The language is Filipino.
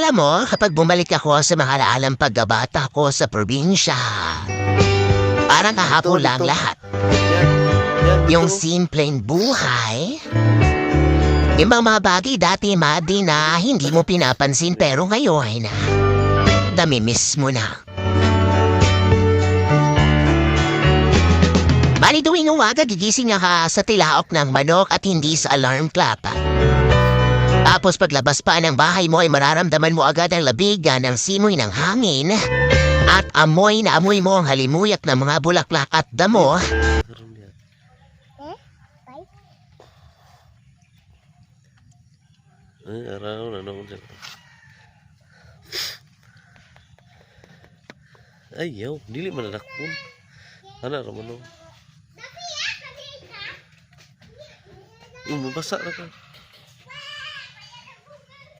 Alam mo, kapag bumalik ako sa mga alaalang pagbabata ko sa probinsya, parang kahapon lang dito. lahat. Yan. Yan, dito. Yung simpleng buhay. Yung mga bagay dati, Madi, na hindi mo pinapansin pero ngayon ay na. Dami-miss mo na. Bali tuwing umaga, gigising ka sa tilaok ng manok at hindi sa alarm clock. Tapos paglabas pa ng bahay mo ay mararamdaman mo agad ang labigan ng simoy ng hangin at amoy na amoy mo ang halimuyak ng mga bulaklak at damo. Araw na naman dyan. Ayaw, dili man nadakpon. Ano raman no? Mabasa na ka.